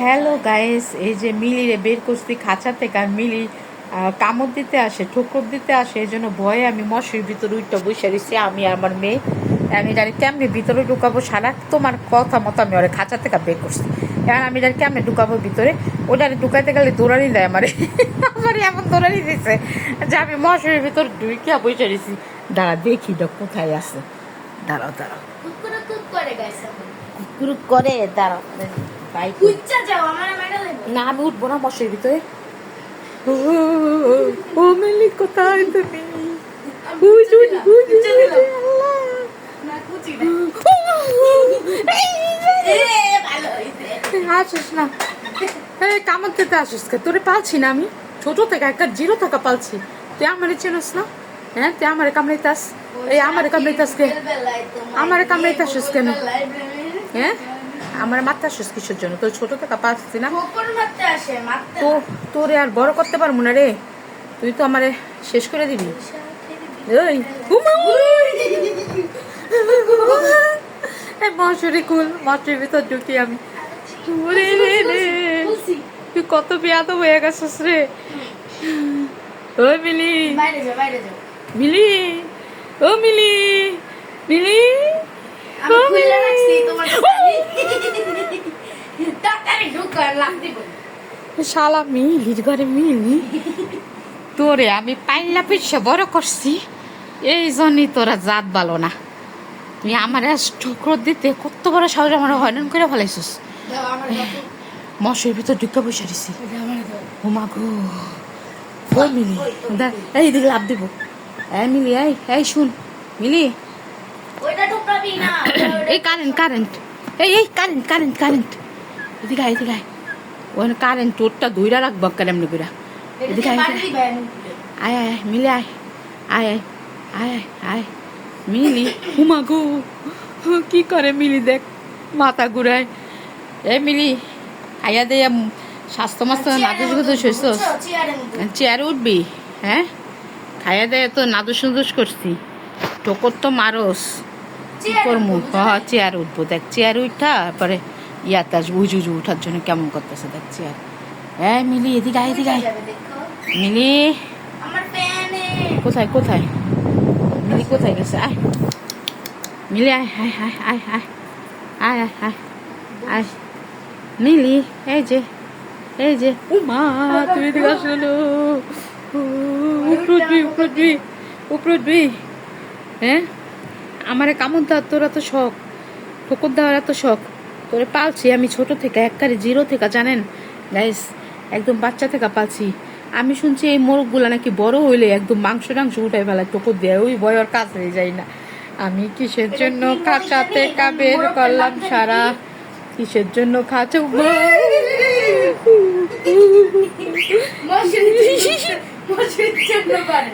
Hello guys, এই যে মিলিরে বের করছি খাঁচা থেকে। আর মিলি কামড় দিতে আসে, ঠোকর দিতে আসে, এই জন্য ভয়ে আমি মশারির ভিতরে উইটটা বসে রয়েছি, আমি আর আমার মেয়ে। আমি জানি কেমনি ভিতরে ঢুকাবো, সারা তোমার কথা মতো আমি ওরা খাঁচা থেকে বের করছি। এবার আমি জানি কেমনি ঢুকাবো ভিতরে, ওটা ঢুকাইতে গেলে দৌড়ানি দেয় আমারে। আমার এমন দৌড়ানি দিচ্ছে যে আমি মশারির ভিতরে ঢুকিয়া বসে রয়েছি। দাঁড়া দেখি তো কোথায় আছে। দাঁড়াও দাঁড়াও, কুকুরুক করে দাঁড়াও। না আমি উঠবো না মশারির ভিতরে। ও মিলি কোথায় তুমি? আসিস না, কামড় দিতে আসিস কে? তোরে পালছি না আমি ছোট থেকে, একটা জিরো টাকা পালছি। তুই আমারে চেনস না? হ্যাঁ, তুই আমারে কামড়াইতাস। এই আমারে কামড়াইতাস কে? আমারে কামড়াইতাস কেন? হ্যাঁ, আমার মারতে আসিস কিসের জন্য? তোর ছোট থেকে পালছি না তো, তোরে আর বড় করতে পারবো না রে। তুই তো আমারে শেষ করে দিবি। মশুরি কুল, মশুরির ভিতর ঢুকি আমি। তুই কত বেয়াদব হয়ে গেছিস রে। ওই মিলি, মিলি, ও মিলি, মিলি, শালা মিলির ঘরে মিলি, তোরে আমি পাইলা পিছিয়ে বড় করছি, এই জন্যই তোরা জাত ভালো না। তুই আমার ঠোকর দিতে কত বড় সাহস, আমার হয়রান করে ফেলাইছিস। মশারির ভিতর ঢুকা বসে দিছি। ওমা গো, ও মিলি, এই দিকে লাভ দিব। এই মিলি, এই শুন মিলি, এই কারেন্ট কারেন্ট, এই কারেন্ট কারেন্ট কারেন্ট, এদিকে আয়, এদিকে আয়। ওখানে কারেন্ট তোরটা ধইরা রাখবো কেমনি করে। এদিকে আয়, আয় আয় মিলি, আয় আয় আয় আয় মিলি। হুমা গো, কি করে মিলি, দেখ মাথা ঘুরায়। এ মিলি, আয়া দে, স্বাস্থ্য মাস্ত নাদুস গুদুস হয়েছ, চেয়ারে উঠবি? হ্যাঁ, খাইয়া দেয় তো নাদুস নুদুস করছি, টোকর তো মারস, কি করবো? চেয়ার উঠবো, দেখ চেয়ার উঠা পরে ইয়াতে আসবো, উজু উজু উঠার জন্য কেমন করতেছে দেখ চেয়ার। হ্যাঁ মিলি, এদিকে আয়, এদিকে আয় মিলি। কোথায় কোথায় মিলি, কোথায় গেছে? আয় মিলি, আয় আয় আয় আয় আয় আয় আয় আয় আয় মিলি, এই যে, এই যে। উমা, তুমি এদিকে আসলো, উপরে উঠবি। হ্যাঁ, আমারে কামড় দেওয়ার তোর এত শখ, ঠোকর দেওয়ার এত শখ। তোরে পালছি আমি ছোট থেকে, একবারে জিরো থেকে, জানেন গাইস, একদম বাচ্চা থেকে পালছি। আমি শুনছি এই মোরগগুলা নাকি বড় হইলে একদম মাংস টাংস উঠাই ফেলায়, টোকর দেয়, ওই ভয় ওর কাছে যাই না। আমি কিসের জন্য খাঁচাতে বের করলাম সারা, কিসের জন্য খাঁচা